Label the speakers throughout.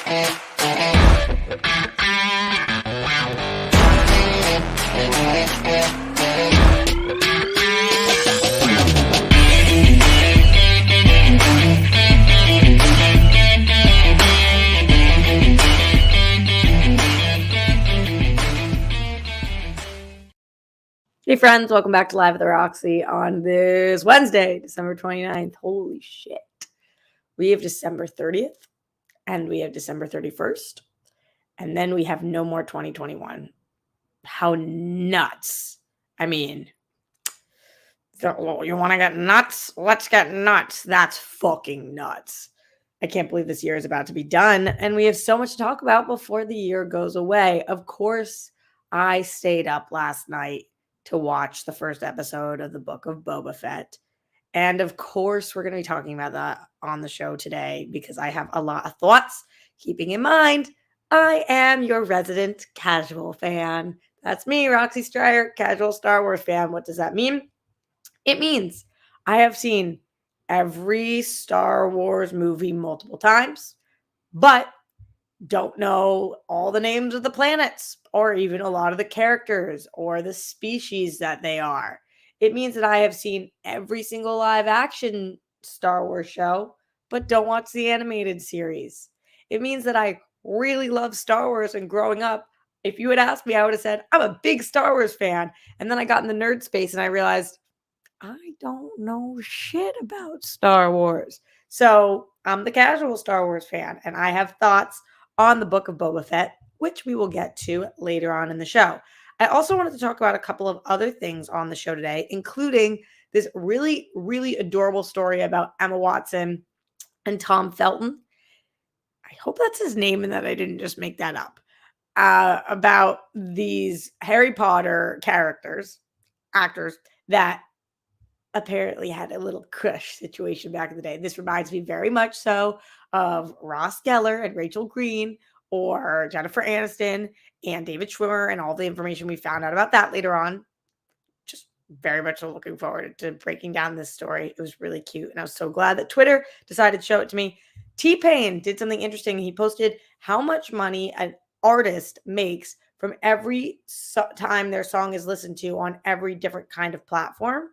Speaker 1: Hey friends, welcome back to Live at the Roxy on this Wednesday, December 29th. Holy shit. We have December 30th and we have December 31st. And then we have no more 2021. How nuts. I mean, you want to get nuts? Let's get nuts. That's fucking nuts. I can't believe this year is about to be done. And we have so much to talk about before the year goes away. Of course, I stayed up last night to watch the first episode of the book of Boba Fett. And of course, we're going to be talking about that on the show today because I have a lot of thoughts, keeping in mind, I am your resident casual fan. That's me, Roxy Stryer, casual Star Wars fan. What does that mean? It means I have seen every Star Wars movie multiple times, but don't know all the names of the planets or even a lot of the characters or the species that they are. It means that I have seen every single live action Star Wars show, but don't watch the animated series. It means that I really love Star Wars, and growing up, if you had asked me, I would have said, I'm a big Star Wars fan. And then I got in the nerd space and I realized I don't know shit about Star Wars. So I'm the casual Star Wars fan, and I have thoughts on the book of Boba Fett, which we will get to later on in the show. I also wanted to talk about a couple of other things on the show today, including this really, really adorable story about Emma Watson and Tom Felton. I hope that's his name and that I didn't just make that up. About these Harry Potter actors that apparently had a little crush situation back in the day. This reminds me very much so of Ross Geller and Rachel Green, or Jennifer Aniston and David Schwimmer, and all the information we found out about that later on. Just very much looking forward to breaking down this story. It was really cute, and I was so glad that Twitter decided to show it to me. T-Pain did something interesting. He posted how much money an artist makes from every time their song is listened to on every different kind of platform.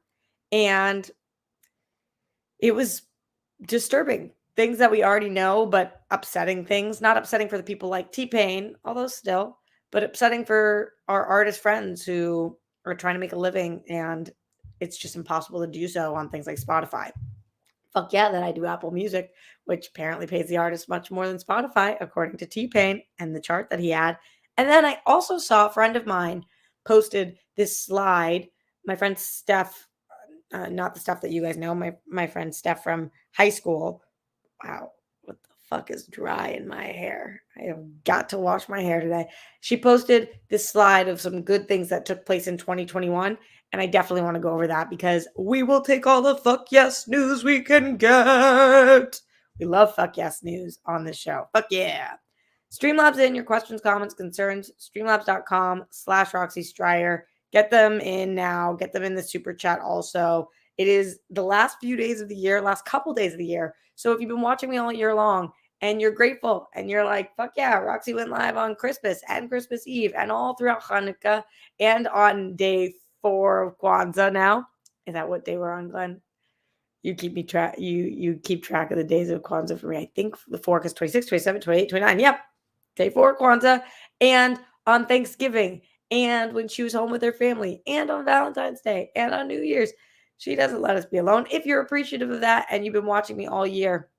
Speaker 1: And it was disturbing. Things that we already know, but upsetting things. Not upsetting for the people like T-Pain, although still, but upsetting for our artist friends who are trying to make a living, and it's just impossible to do so on things like Spotify. Fuck yeah, that I do Apple Music, which apparently pays the artist much more than Spotify, according to T-Pain and the chart that he had. And then I also saw a friend of mine posted this slide. My friend Steph, not the stuff that you guys know, my friend Steph from high school. Wow, what the fuck is dry in my hair? I have got to wash my hair today. She posted this slide of some good things that took place in 2021, and I definitely want to go over that because we will take all the fuck yes news we can get. We love fuck yes news on this show. Fuck yeah. Streamlabs in your questions, comments, concerns. Streamlabs.com/Roxy Stryer. Get them in now. Get them in the super chat also. It is the last few days of the year, last couple days of the year. So if you've been watching me all year long and you're grateful and you're like, fuck yeah, Roxy went live on Christmas and Christmas Eve and all throughout Hanukkah and on day 4 of Kwanzaa now. Is that what day we're on, Glenn? You keep me track. You keep track of the days of Kwanzaa for me. I think the 4 is 26, 27, 28, 29. Yep. Day 4 Kwanzaa. And on Thanksgiving. And when she was home with her family. And on Valentine's Day. And on New Year's. She doesn't let us be alone. If you're appreciative of that and you've been watching me all year,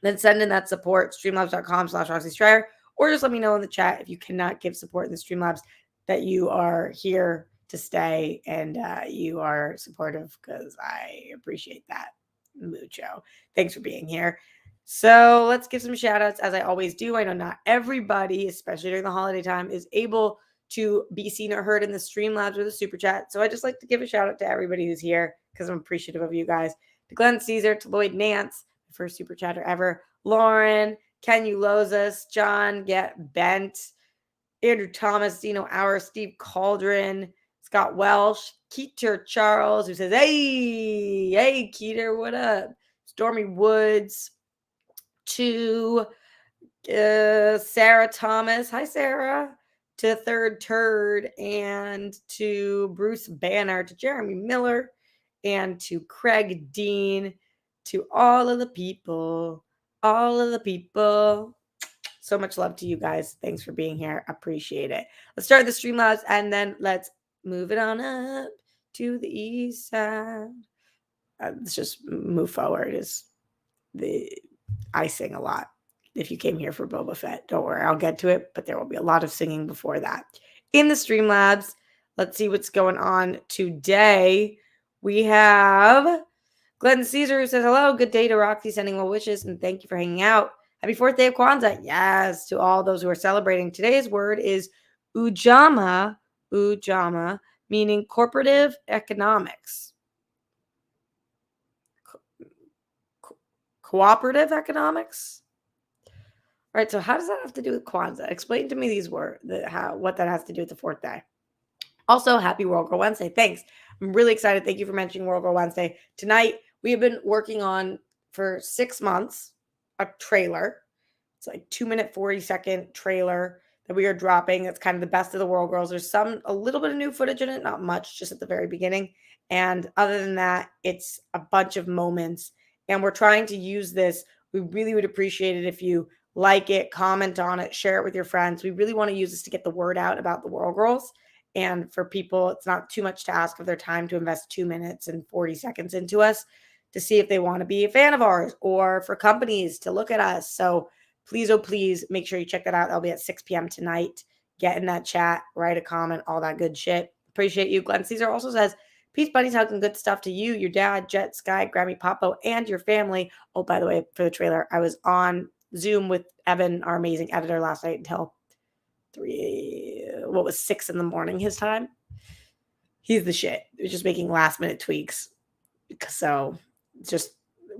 Speaker 1: then send in that support, streamlabs.com/Roxy Stryer, or just let me know in the chat if you cannot give support in the Streamlabs that you are here to stay and you are supportive, because I appreciate that mucho. Thanks for being here. So let's give some shout outs as I always do. I know not everybody, especially during the holiday time, is able to be seen or heard in the Streamlabs or the Super Chat. So I just like to give a shout out to everybody who's here because I'm appreciative of you guys. To Glenn Caesar, to Lloyd Nance, the first Super Chatter ever, Lauren, Ken Ulozas, John Get Bent, Andrew Thomas, Dino Hour, Steve Cauldron, Scott Welsh, Keeter Charles, who says, hey, Keeter, what up? Stormy Woods, to Sarah Thomas. Hi, Sarah. To Third Turd, and to Bruce Banner, to Jeremy Miller, and to Craig Dean, to all of the people. All of the people. So much love to you guys. Thanks for being here. Appreciate it. Let's start the Streamlabs and then let's move it on up to the east side. Let's just move forward. I sing a lot. If you came here for Boba Fett, don't worry, I'll get to it, but there will be a lot of singing before that. In the Streamlabs, let's see what's going on today. We have Glenn Caesar who says, hello, good day to Roxy, sending well wishes, and thank you for hanging out. Happy 4th day of Kwanzaa. Yes, to all those who are celebrating. Today's word is ujama, meaning corporative economics. Cooperative economics? All right, so how does that have to do with Kwanzaa? Explain to me these words, what that has to do with the 4th day. Also, happy World Girl Wednesday. Thanks. I'm really excited. Thank you for mentioning World Girl Wednesday. Tonight, we have been working on, for 6 months, a trailer. It's like 2-minute, 40-second trailer that we are dropping. It's kind of the best of the World Girls. There's a little bit of new footage in it, not much, just at the very beginning. And other than that, it's a bunch of moments. And we're trying to use this. We really would appreciate it if you like it, comment on it, share it with your friends. We really want to use this to get the word out about the World Girls. And for people, it's not too much to ask of their time to invest 2 minutes and 40 seconds into us to see if they want to be a fan of ours, or for companies to look at us. So please, oh please, make sure you check that out. That'll be at 6 p.m. tonight. Get in that chat, write a comment, all that good shit. Appreciate you. Glenn Caesar also says, peace, buddies, hugging good stuff to you, your dad, Jet, Sky, Grammy, Popo, and your family. Oh, by the way, for the trailer, I was on Zoom with Evan, our amazing editor, last night until 6 in the morning his time. He's the shit. We're just making last minute tweaks. So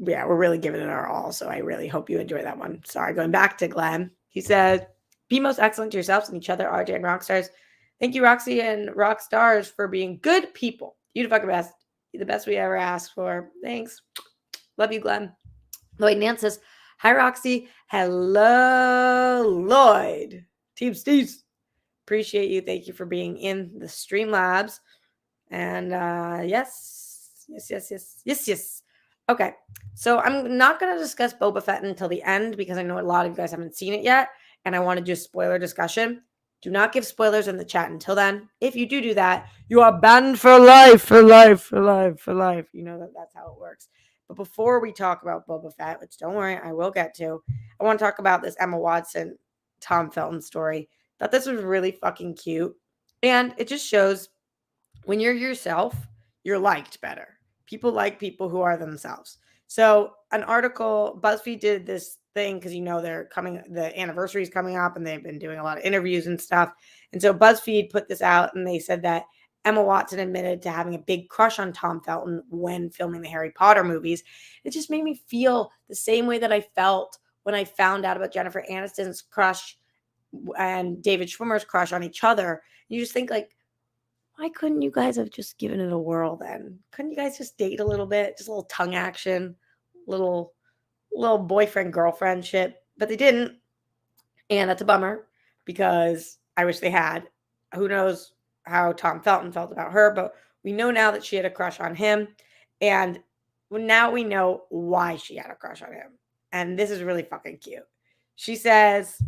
Speaker 1: we're really giving it our all. So I really hope you enjoy that one. Sorry, going back to Glenn. He said, be most excellent to yourselves and each other, RJ and Rockstars. Thank you, Roxy and Rockstars, for being good people. You the fucking best. You're the best we ever asked for. Thanks. Love you, Glenn. Lloyd Nance says, hi, Roxy. Hello, Lloyd. Team Steves. Appreciate you. Thank you for being in the Streamlabs. And yes. Okay, so I'm not going to discuss Boba Fett until the end because I know a lot of you guys haven't seen it yet, and I want to do spoiler discussion. Do not give spoilers in the chat until then. If you do that, you are banned for life. You know that's how it works. But before we talk about Boba Fett, which don't worry, I will get to, I want to talk about this Emma Watson, Tom Felton story. Thought this was really fucking cute. And it just shows when you're yourself, you're liked better. People like people who are themselves. So an article, BuzzFeed did this thing because the anniversary is coming up and they've been doing a lot of interviews and stuff. And so BuzzFeed put this out and they said that Emma Watson admitted to having a big crush on Tom Felton when filming the Harry Potter movies. It just made me feel the same way that I felt when I found out about Jennifer Aniston's crush and David Schwimmer's crush on each other. You just think like, why couldn't you guys have just given it a whirl then? Couldn't you guys just date a little bit? Just a little tongue action, little boyfriend-girlfriend shit. But they didn't. And that's a bummer because I wish they had. Who knows how Tom Felton felt about her, but we know now that she had a crush on him. And now we know why she had a crush on him. And this is really fucking cute. She says,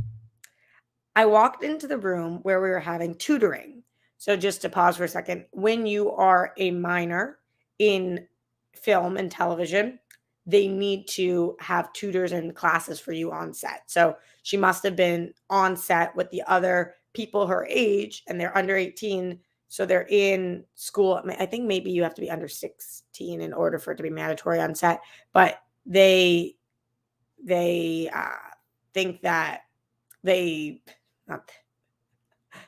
Speaker 1: I walked into the room where we were having tutoring. So just to pause for a second, when you are a minor in film and television, they need to have tutors and classes for you on set. So she must have been on set with the other people her age, and they're under 18. So they're in school. I think maybe you have to be under 16 in order for it to be mandatory on set. But they think that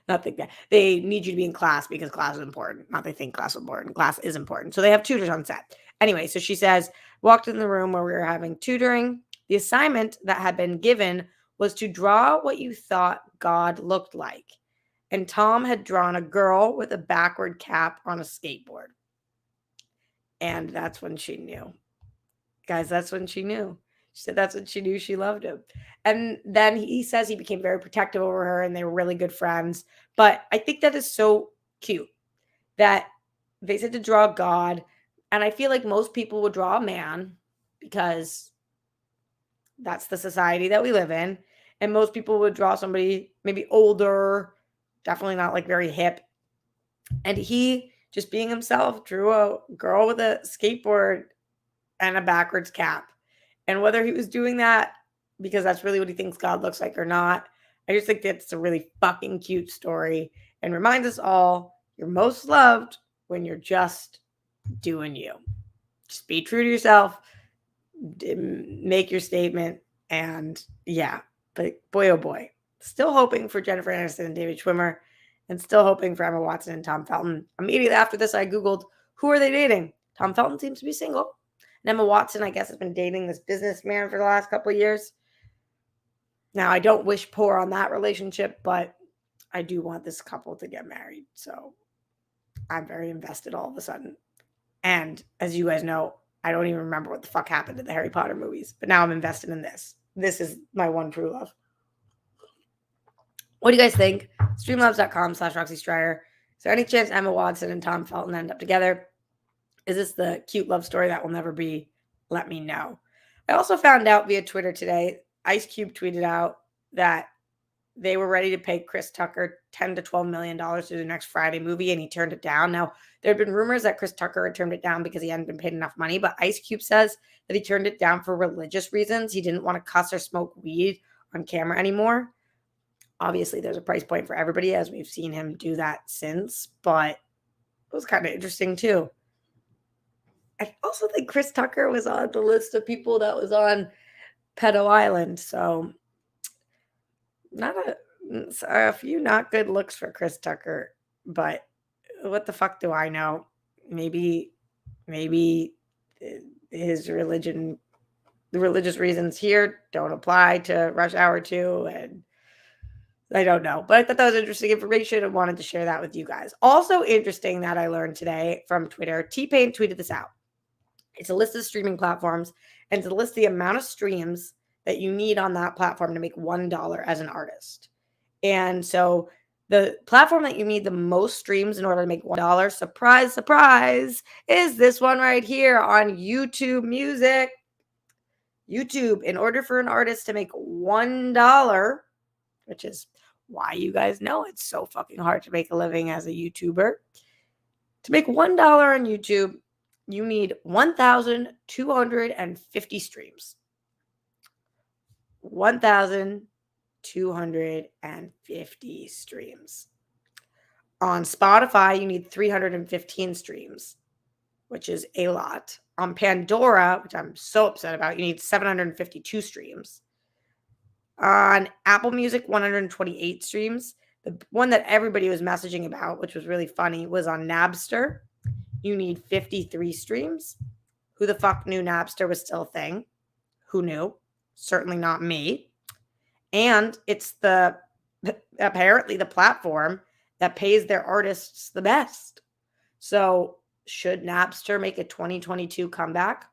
Speaker 1: not think that they need you to be in class because class is important. Not they think class is important. Class is important. So they have tutors on set. Anyway, so she says, walked in the room where we were having tutoring. The assignment that had been given was to draw what you thought God looked like. And Tom had drawn a girl with a backward cap on a skateboard. And that's when she knew. Guys, that's when she knew. She said that's when she knew she loved him. And then he says he became very protective over her and they were really good friends. But I think that is so cute that they said to draw God. And I feel like most people would draw a man because that's the society that we live in. And most people would draw somebody maybe older, definitely not like very hip. And he, just being himself, drew a girl with a skateboard and a backwards cap. And whether he was doing that because that's really what he thinks God looks like or not, I just think that's a really fucking cute story and reminds us all you're most loved when you're just doing you. Just be true to yourself, make your statement, and yeah. But boy, oh boy, still hoping for Jennifer Aniston and David Schwimmer, and still hoping for Emma Watson and Tom Felton. Immediately after this, I Googled, who are they dating? Tom Felton seems to be single. And Emma Watson, I guess, has been dating this businessman for the last couple of years. Now, I don't wish poor on that relationship, but I do want this couple to get married. So I'm very invested all of a sudden. And as you guys know, I don't even remember what the fuck happened in the Harry Potter movies. But now I'm invested in this. This is my one true love. What do you guys think? Streamlabs.com/Roxy Stryer. Is there any chance Emma Watson and Tom Felton end up together? Is this the cute love story that will never be? Let me know. I also found out via Twitter today, Ice Cube tweeted out that they were ready to pay Chris Tucker $10 to $12 million to do the next Friday movie, and he turned it down. Now, there had been rumors that Chris Tucker had turned it down because he hadn't been paid enough money, but Ice Cube says that he turned it down for religious reasons. He didn't want to cuss or smoke weed on camera anymore. Obviously, there's a price point for everybody, as we've seen him do that since, but it was kind of interesting, too. I also think Chris Tucker was on the list of people that was on Pedo Island, so not a few not good looks for Chris Tucker, but what the fuck do I know? Maybe his religion, the religious reasons here don't apply to Rush Hour 2, and I don't know. But I thought that was interesting information and wanted to share that with you guys. Also interesting that I learned today from Twitter, T-Pain tweeted this out. It's a list of streaming platforms, and it's a list of the amount of streams that you need on that platform to make $1 as an artist. And so the platform that you need the most streams in order to make $1, surprise, surprise, is this one right here on YouTube Music. YouTube, in order for an artist to make $1, which is why you guys know it's so fucking hard to make a living as a YouTuber. To make $1 on YouTube, you need 1,250 streams. 1,250 streams. On Spotify, you need 315 streams, which is a lot. On Pandora, which I'm so upset about, you need 752 streams. On Apple Music, 128 streams. The one that everybody was messaging about, which was really funny, was on Napster. You need 53 streams. Who the fuck knew Napster was still a thing? Who knew? Certainly not me. And it's apparently the platform that pays their artists the best. So should Napster make a 2022 comeback?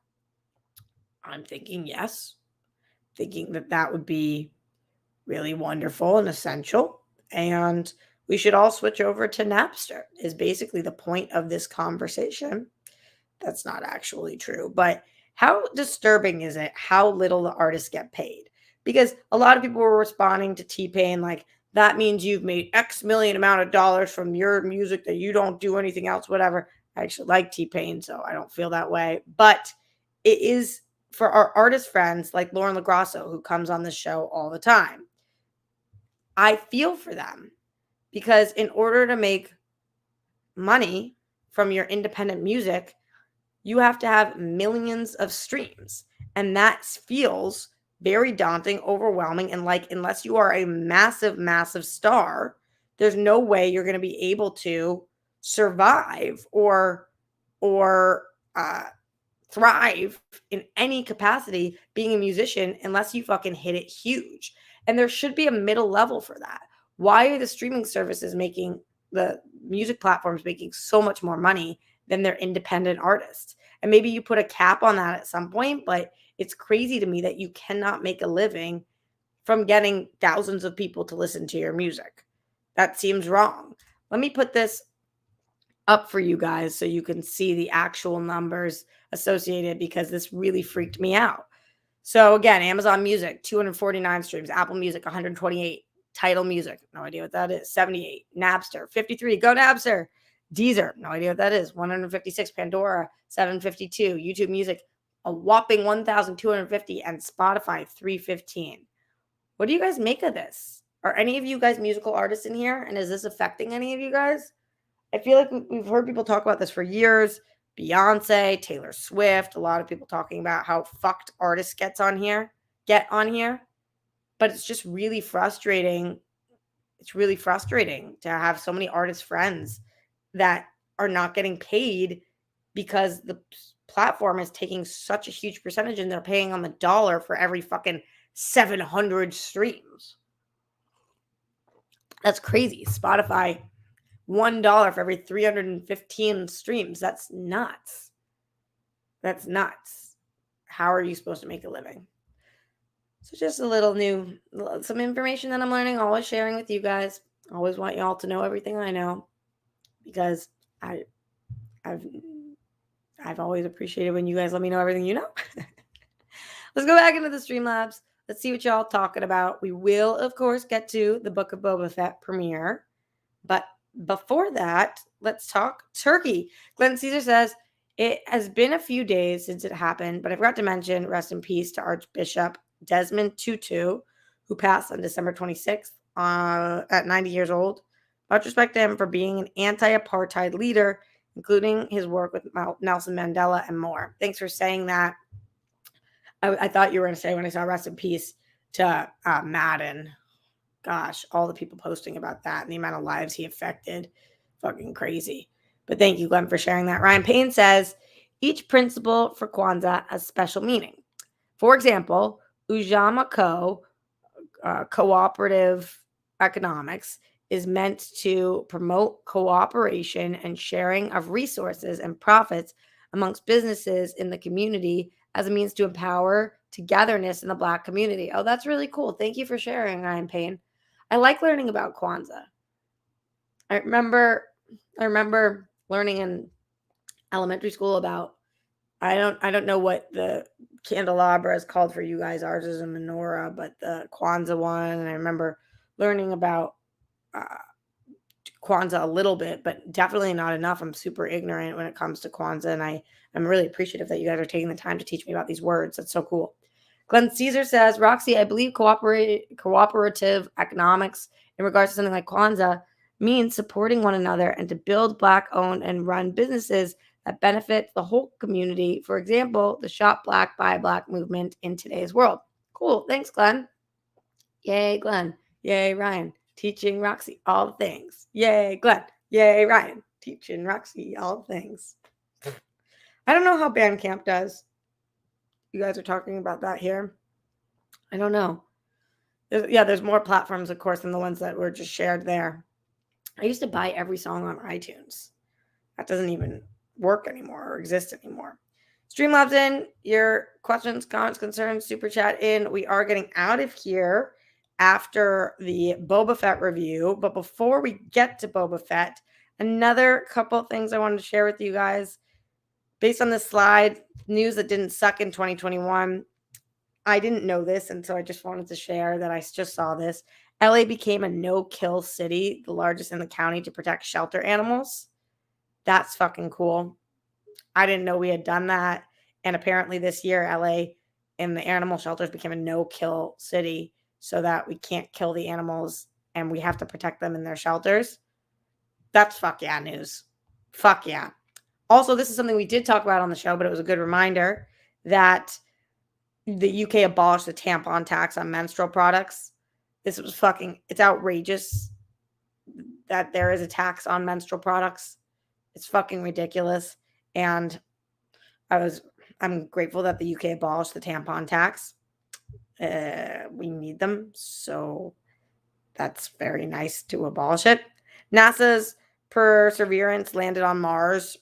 Speaker 1: I'm thinking yes. Thinking that would be really wonderful and essential. And we should all switch over to Napster is basically the point of this conversation. That's not actually true. But how disturbing is it how little the artists get paid? Because a lot of people were responding to T-Pain like, that means you've made X million amount of dollars from your music that you don't do anything else, whatever. I actually like T-Pain, so I don't feel that way. But it is for our artist friends like Lauren LaGrasso, who comes on the show all the time. I feel for them because in order to make money from your independent music, you have to have millions of streams. And that feels very daunting, overwhelming. And like, unless you are a massive, massive star, there's no way you're going to be able to survive or thrive in any capacity being a musician unless you fucking hit it huge. And there should be a middle level for that. Why are the streaming services making the music platforms making so much more money then they're independent artists. And maybe you put a cap on that at some point, but it's crazy to me that you cannot make a living from getting thousands of people to listen to your music. That seems wrong. Let me put this up for you guys so you can see the actual numbers associated, because this really freaked me out. So again, Amazon Music, 249 streams, Apple Music, 128, Tidal Music, no idea what that is, 78, Napster, 53, go Napster, Deezer, no idea what that is, 156, Pandora, 752, YouTube Music, a whopping 1,250, and Spotify, 315. What do you guys make of this? Are any of you guys musical artists in here? And is this affecting any of you guys? I feel like we've heard people talk about this for years. Beyonce, Taylor Swift, a lot of people talking about how fucked artists get on here. But it's just really frustrating. It's really frustrating to have so many artist friends that are not getting paid because the platform is taking such a huge percentage and they're paying on the dollar for every fucking 700 streams. That's crazy. Spotify, $1 for every 315 streams. That's nuts. That's nuts. How are you supposed to make a living? So just a little some information that I'm learning, always sharing with you guys. Always want y'all to know everything I know, because I've always appreciated when you guys let me know everything you know. Let's go back into the Streamlabs. Let's see what y'all talking about. We will, of course, get to the Book of Boba Fett premiere. But before that, let's talk Turkey. Glenn Caesar says, it has been a few days since it happened, but I forgot to mention, rest in peace to Archbishop Desmond Tutu, who passed on December 26th at 90 years old. Much respect to him for being an anti-apartheid leader, including his work with Nelson Mandela and more. Thanks for saying that. I thought you were going to say, when I saw rest in peace to Madden. Gosh, all the people posting about that and the amount of lives he affected. Fucking crazy. But thank you, Glenn, for sharing that. Ryan Payne says, each principle for Kwanzaa has special meaning. For example, Ujamaa cooperative economics is meant to promote cooperation and sharing of resources and profits amongst businesses in the community as a means to empower togetherness in the Black community. Oh, that's really cool. Thank you for sharing, Ryan Payne. I like learning about Kwanzaa. I remember learning in elementary school about, I don't know what the candelabra is called for you guys. Ours is a menorah, but the Kwanzaa one. And I remember learning about Kwanzaa a little bit, but definitely not enough. I'm super ignorant when it comes to Kwanzaa, and I'm really appreciative that you guys are taking the time to teach me about these words. That's so cool. Glenn Caesar says, Roxy, I believe cooperative economics in regards to something like Kwanzaa means supporting one another and to build Black-owned and run businesses that benefit the whole community. For example, the Shop Black, Buy Black movement in today's world. Cool. Thanks, Glenn. Yay, Glenn. Yay, Ryan. Teaching Roxy all things. Yay, Glenn. Yay, Ryan. Teaching Roxy all things. I don't know how Bandcamp does. You guys are talking about that here. I don't know. There's more platforms, of course, than the ones that were just shared there. I used to buy every song on iTunes. That doesn't even work anymore or exist anymore. Streamlabs in. Your questions, comments, concerns, super chat in. We are getting out of here after the Boba Fett review. But before we get to Boba Fett, another couple things I wanted to share with you guys. Based on this slide, news that didn't suck in 2021. I didn't know this, and so I just wanted to share that I just saw this. LA became a no-kill city, the largest in the county to protect shelter animals. That's fucking cool. I didn't know we had done that. And apparently this year, LA and the animal shelters became a no-kill city so that we can't kill the animals and we have to protect them in their shelters. That's fuck yeah news. Fuck yeah. Also, this is something we did talk about on the show, but it was a good reminder that the UK abolished the tampon tax on menstrual products. This was it's outrageous that there is a tax on menstrual products. It's fucking ridiculous. And I'm grateful that the UK abolished the tampon tax. We need them. So that's very nice to abolish it. NASA's Perseverance landed on Mars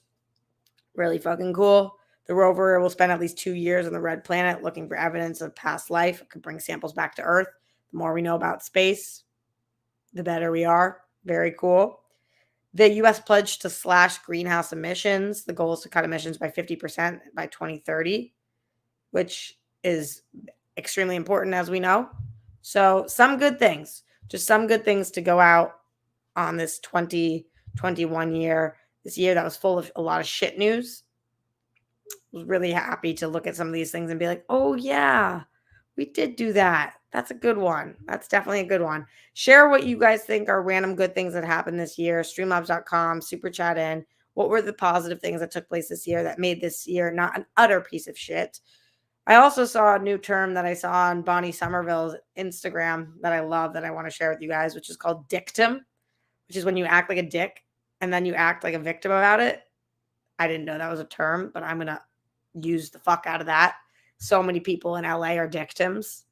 Speaker 1: Really fucking cool. The rover will spend at least 2 years on the red planet looking for evidence of past life. It could bring samples back to Earth. The more we know about space, the better we are. Very cool. The U.S. pledged to slash greenhouse emissions. The goal is to cut emissions by 50% by 2030, which is extremely important, as we know. So some good things, just some good things to go out on this 2021 year, this year that was full of a lot of shit news. I was really happy to look at some of these things and be like, oh yeah, we did do that. That's a good one. That's definitely a good one. Share what you guys think are random good things that happened this year. Streamlabs.com, super chat in. What were the positive things that took place this year that made this year not an utter piece of shit? I also saw a new term that I saw on Bonnie Somerville's Instagram that I love that I want to share with you guys, which is called dictum, which is when you act like a dick and then you act like a victim about it. I didn't know that was a term, but I'm going to use the fuck out of that. So many people in LA are dictums,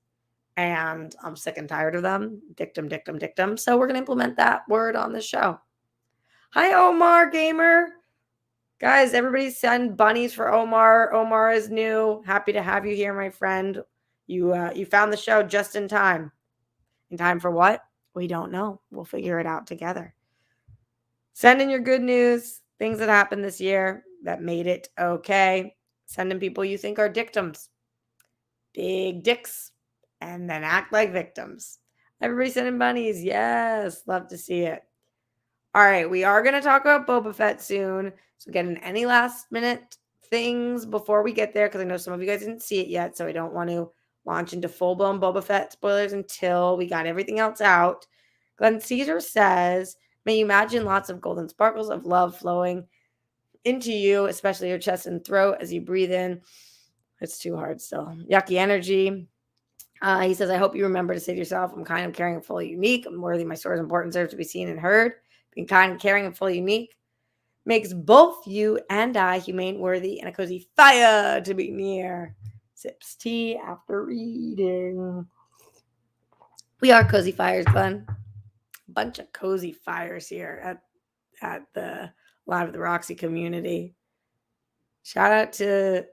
Speaker 1: and I'm sick and tired of them. Dictum, dictum, dictum. So we're going to implement that word on this show. Hi, Omar Gamer. Guys, everybody send bunnies for Omar. Omar is new. Happy to have you here, my friend. You found the show just in time. In time for what? We don't know. We'll figure it out together. Send in your good news, things that happened this year that made it okay. Send in people you think are dictums. Big dicks. And then act like victims. Everybody send in bunnies. Yes. Love to see it. All right. We are going to talk about Boba Fett soon. So get in any last minute things before we get there, because I know some of you guys didn't see it yet. So I don't want to launch into full-blown Boba Fett spoilers until we got everything else out. Glenn Caesar says, may you imagine lots of golden sparkles of love flowing into you, especially your chest and throat as you breathe in. It's too hard still. Yucky energy. He says, I hope you remember to say to yourself, I'm kind, I'm caring, and fully unique. I'm worthy. My story is important, deserves to be seen and heard. Being kind, caring, and fully unique makes both you and I humane, worthy, and a cozy fire to be near. Sips tea after reading. We are cozy fires, Glenn. Bunch of cozy fires here at the Live at the Roxy community. Shout out to,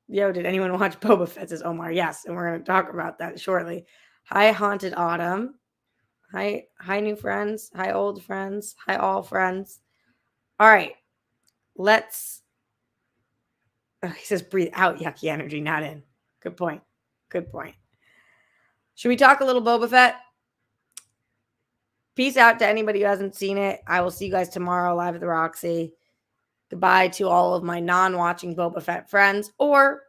Speaker 1: did anyone watch Boba Fett, says Omar? Yes, and we're going to talk about that shortly. Hi, Haunted Autumn. Hi, new friends. Hi, old friends. Hi, all friends. All right, he says breathe out yucky energy, not in. Good point. Should we talk a little Boba Fett? Peace out to anybody who hasn't seen it. I will see you guys tomorrow live at the Roxy. Goodbye to all of my non-watching Boba Fett friends. Or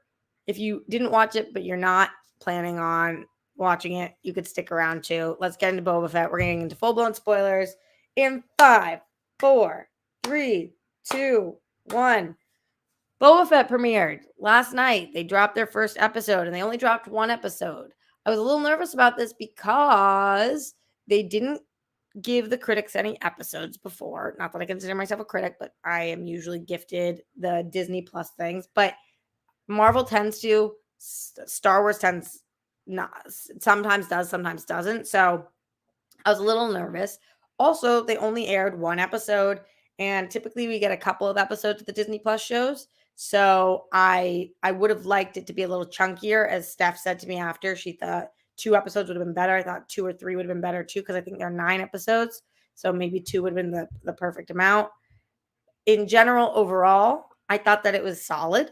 Speaker 1: if you didn't watch it, but you're not planning on watching it, you could stick around too. Let's get into Boba Fett. We're getting into full-blown spoilers in 5, 4, 3, 2, 1. Boba Fett premiered last night. They dropped their first episode, and they only dropped one episode. I was a little nervous about this because they didn't give the critics any episodes before. Not that I consider myself a critic, but I am usually gifted the Disney Plus things. But Marvel tends to, Star Wars tends not, sometimes does, sometimes doesn't. So I was a little nervous. Also, they only aired one episode, and typically we get a couple of episodes of the Disney Plus shows. So I would have liked it to be a little chunkier, as Steph said to me after. She thought 2 episodes would have been better. I thought 2 or 3 would have been better too, because I think there are 9 episodes. So maybe 2 would have been the perfect amount. In general, overall, I thought that it was solid.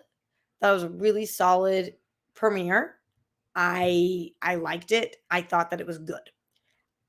Speaker 1: That was a really solid premiere. I liked it. I thought that it was good.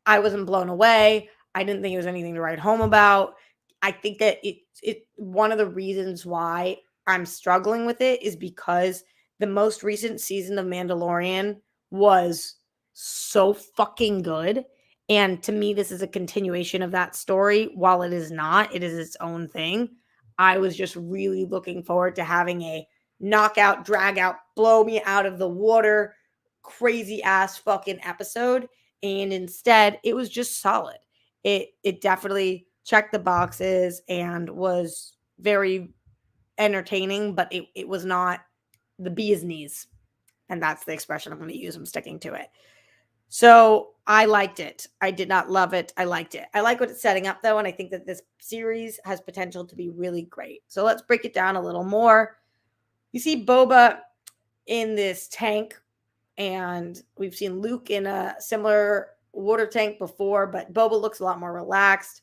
Speaker 1: I wasn't blown away. I didn't think it was anything to write home about. I think that it one of the reasons why I'm struggling with it is because the most recent season of Mandalorian was so fucking good. And to me, this is a continuation of that story. While it is not, it is its own thing. I was just really looking forward to having a knockout, drag out, blow me out of the water, crazy ass fucking episode. And instead, it was just solid. It definitely checked the boxes and was very entertaining, but it was not the bee's knees. And that's the expression I'm going to use. I'm sticking to it. So I liked it. I did not love it. I liked it. I like what it's setting up though, and I think that this series has potential to be really great. So let's break it down a little more. You see Boba in this tank, and we've seen Luke in a similar water tank before, but Boba looks a lot more relaxed.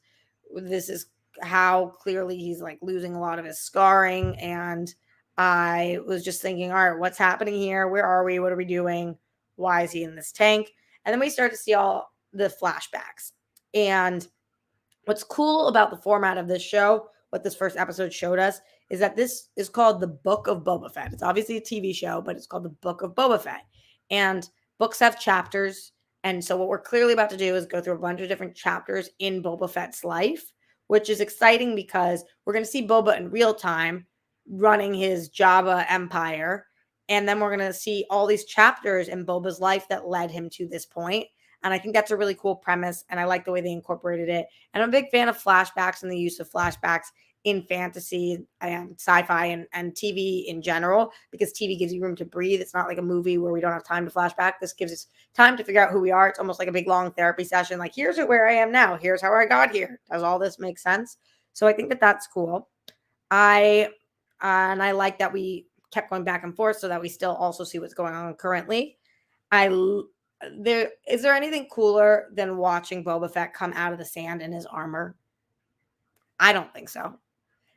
Speaker 1: This is how clearly he's like losing a lot of his scarring. And I was just thinking, all right, what's happening here? Where are we? What are we doing? Why is he in this tank? And then we start to see all the flashbacks. And what's cool about the format of this show, what this first episode showed us, is that this is called the Book of Boba Fett. It's obviously a TV show, but it's called the Book of Boba Fett. And books have chapters. And so what we're clearly about to do is go through a bunch of different chapters in Boba Fett's life, which is exciting because we're going to see Boba in real time running his Jabba empire. And then we're going to see all these chapters in Boba's life that led him to this point. And I think that's a really cool premise. And I like the way they incorporated it. And I'm a big fan of flashbacks and the use of flashbacks in fantasy and sci-fi and TV in general, because TV gives you room to breathe. It's not like a movie where we don't have time to flashback. This gives us time to figure out who we are. It's almost like a big long therapy session. Like, here's where I am now. Here's how I got here. Does all this make sense? So I think that that's cool. And I like that we kept going back and forth so that we still also see what's going on currently. Is there anything cooler than watching Boba Fett come out of the sand in his armor? I don't think so.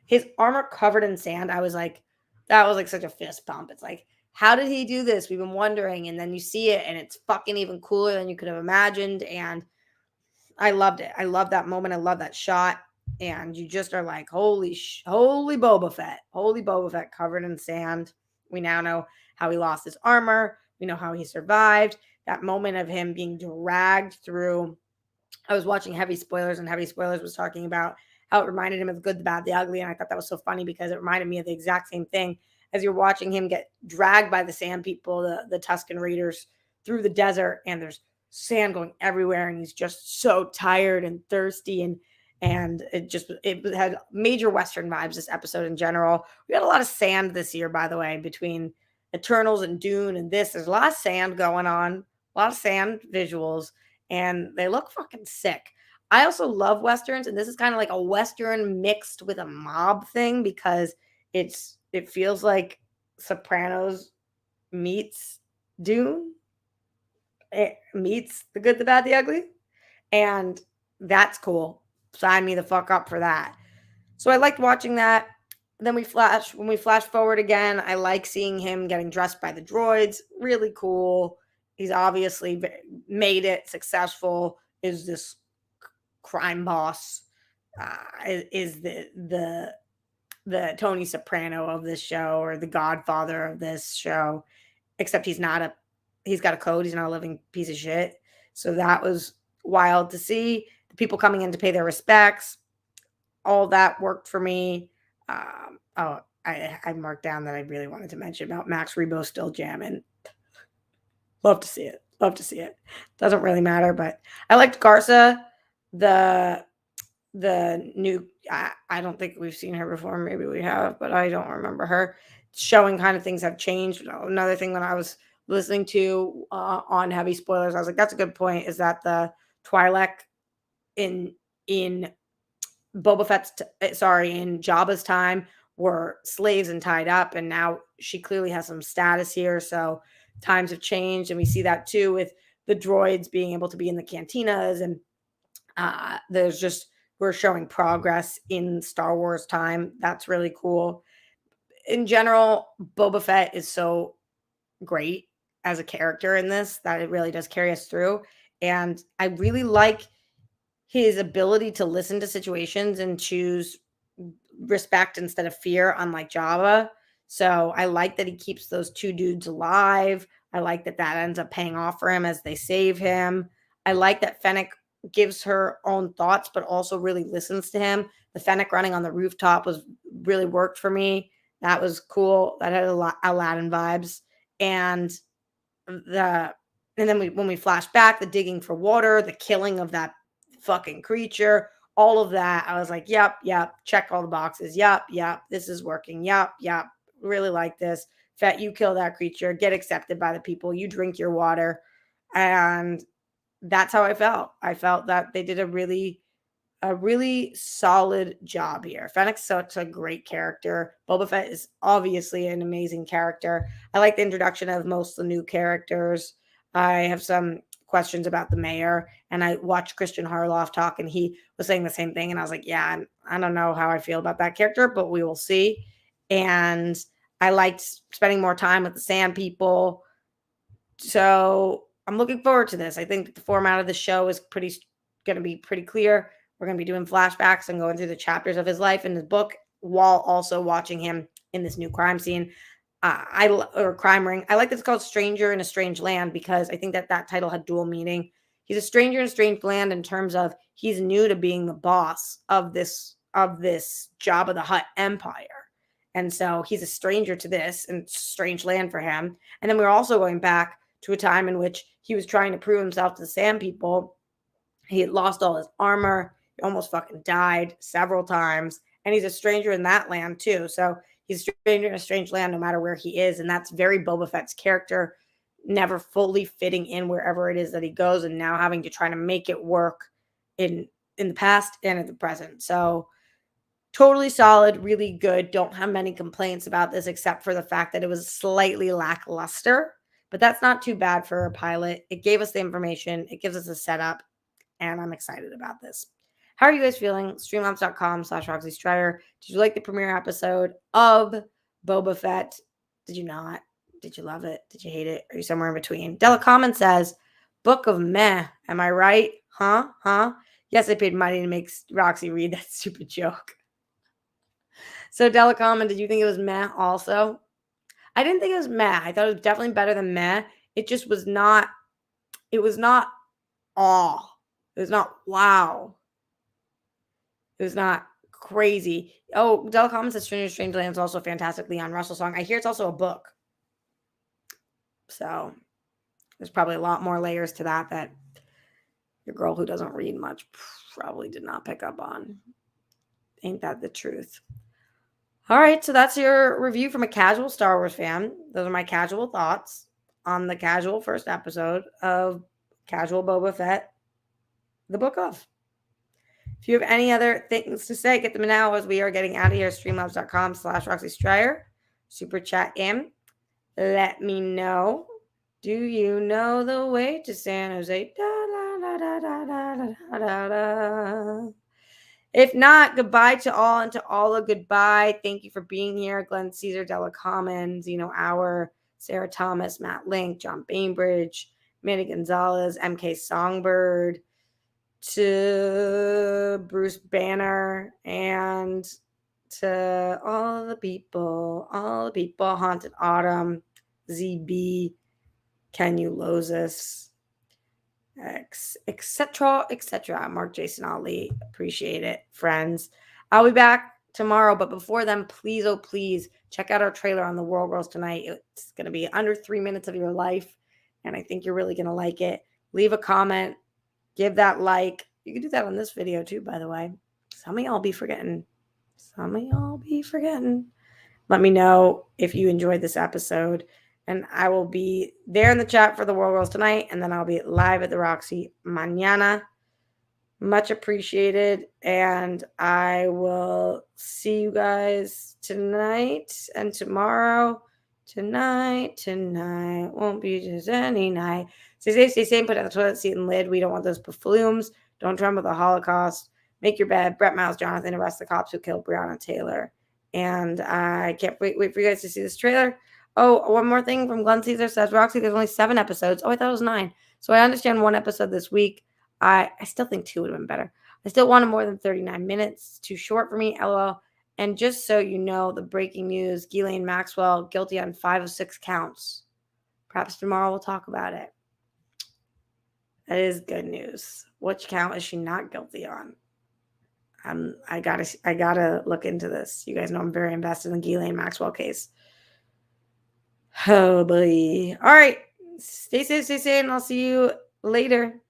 Speaker 1: His armor covered in sand, I was like, that was like such a fist pump. It's like, how did he do this? We've been wondering. And then you see it, and it's fucking even cooler than you could have imagined. And I loved it. I love that moment. I love that shot. And you just are like, holy Boba Fett. Holy Boba Fett covered in sand. We now know how he lost his armor. We know how he survived. That moment of him being dragged through. I was watching Heavy Spoilers, and Heavy Spoilers was talking about how it reminded him of The Good, the Bad, the Ugly. And I thought that was so funny because it reminded me of the exact same thing as you're watching him get dragged by the sand people, the Tusken Raiders, through the desert. And there's sand going everywhere. And he's just so tired and thirsty. And it had major Western vibes, this episode in general. We had a lot of sand this year, by the way, between Eternals and Dune and this. There's a lot of sand going on, a lot of sand visuals, and they look fucking sick. I also love Westerns, and this is kind of like a Western mixed with a mob thing because it feels like Sopranos meets Dune. It meets The Good, the Bad, the Ugly. And that's cool. Sign me the fuck up for that. So I liked watching that. Then when we flash forward again, I like seeing him getting dressed by the droids. Really cool. He's obviously made it successful. Is this crime boss? Is the Tony Soprano of this show, or the Godfather of this show? Except he's got a code. He's not a living piece of shit. So that was wild to see. The people coming in to pay their respects. All that worked for me. I marked down that I really wanted to mention about Max Rebo still jamming. Love to see it. Love to see it. Doesn't really matter, but I liked Garza, the new. I don't think we've seen her before. Maybe we have, but I don't remember her. Showing kind of things have changed. Another thing that I was listening to on Heavy Spoilers, I was like, that's a good point. Is that the Twi'lek in Boba Fett's, in Jabba's time were slaves and tied up, and now she clearly has some status here. So times have changed, and we see that too with the droids being able to be in the cantinas, and we're showing progress in Star Wars time. That's really cool. In general, Boba Fett is so great as a character in this that it really does carry us through, and I really like his ability to listen to situations and choose respect instead of fear, unlike Jabba. So I like that he keeps those two dudes alive. I like that ends up paying off for him as they save him. I like that Fennec gives her own thoughts, but also really listens to him. The Fennec running on the rooftop really worked for me. That was cool. That had a lot Aladdin vibes. And then when we flash back, the digging for water, the killing of that fucking creature, all of that, I was like, yep, check all the boxes. Yep, this is working. Yep, really like this. Fett, you kill that creature, get accepted by the people, you drink your water. And that's how I felt. I felt that they did a really solid job here. Fennec's such a great character. Boba Fett is obviously an amazing character. I like the introduction of most of the new characters. I have some questions about the mayor, and I watched Christian Harloff talk, and he was saying the same thing. And I was like, yeah, I don't know how I feel about that character, but we will see. And I liked spending more time with the Sand People. So I'm looking forward to this. I think the format of the show is going to be pretty clear. We're going to be doing flashbacks and going through the chapters of his life in his book while also watching him in this new crime scene. Or crime ring. I like that it's called Stranger in a Strange Land because I think that title had dual meaning. He's a stranger in a strange land in terms of he's new to being the boss of this Jabba the Hutt empire. And so he's a stranger to this and strange land for him. And then we're also going back to a time in which he was trying to prove himself to the Sand People. He had lost all his armor. He almost fucking died several times. And he's a stranger in that land too. So he's a stranger in a strange land no matter where he is. And that's very Boba Fett's character, never fully fitting in wherever it is that he goes and now having to try to make it work in the past and in the present. So totally solid, really good. Don't have many complaints about this except for the fact that it was slightly lackluster. But that's not too bad for a pilot. It gave us the information. It gives us a setup. And I'm excited about this. How are you guys feeling? Streamlabs.com/Roxy Strider. Did you like the premiere episode of Boba Fett? Did you not? Did you love it? Did you hate it? Are you somewhere in between? Della Comment says, Book of Meh. Am I right? Huh? Yes, I paid money to make Roxy read that stupid joke. So Della Comment, did you think it was meh also? I didn't think it was meh. I thought it was definitely better than meh. It just was not, it was not awe. It was not wow. It was not crazy. Oh, Della Comment says Stranger Strangeland is also a fantastic Leon Russell song. I hear it's also a book. So there's probably a lot more layers to that your girl who doesn't read much probably did not pick up on. Ain't that the truth? All right, so that's your review from a casual Star Wars fan. Those are my casual thoughts on the casual first episode of Casual Boba Fett, the book of. If you have any other things to say, get them now as we are getting out of here. Streamlabs.com/Roxy Strider. Super chat in. Let me know. Do you know the way to San Jose? Da, da, da, da, da, da, da, da. If not, goodbye to all and to all a goodbye. Thank you for being here. Glenn Caesar, Della Commons, Zeno Hour, Sarah Thomas, Matt Link, John Bainbridge, Manny Gonzalez, MK Songbird, to Bruce Banner, and to all the people, Haunted Autumn, ZB, Ken Ulozis, etc. Mark Jason Ali, appreciate it, friends. I'll be back tomorrow, but before then, please, oh please, check out our trailer on The World Girls Tonight. It's going to be under 3 minutes of your life, and I think you're really going to like it. Leave a comment, give that like. You can do that on this video too, by the way. Some of y'all be forgetting. Let me know if you enjoyed this episode. And I will be there in the chat for The World Girls Tonight. And then I'll be live at the Roxy mañana. Much appreciated. And I will see you guys tonight and tomorrow. Tonight won't be just any night. Stay safe, stay sane. Put out the toilet seat and lid. We don't want those perflumes. Don't tremble the Holocaust. Make your bed. Brett Miles, Jonathan, arrest the cops who killed Breonna Taylor. And I can't wait for you guys to see this trailer. Oh, one more thing from Glenn Caesar says, Roxy, there's only 7 episodes. Oh, I thought it was 9. So I understand 1 episode this week. I still think 2 would have been better. I still wanted more than 39 minutes. Too short for me, LOL. And just so you know, the breaking news, Ghislaine Maxwell guilty on 5 of 6 counts. Perhaps tomorrow we'll talk about it. That is good news. Which count is she not guilty on? I gotta look into this. You guys know I'm very invested in the Ghislaine Maxwell case. Oh boy. All right. Stay safe, stay sane. I'll see you later.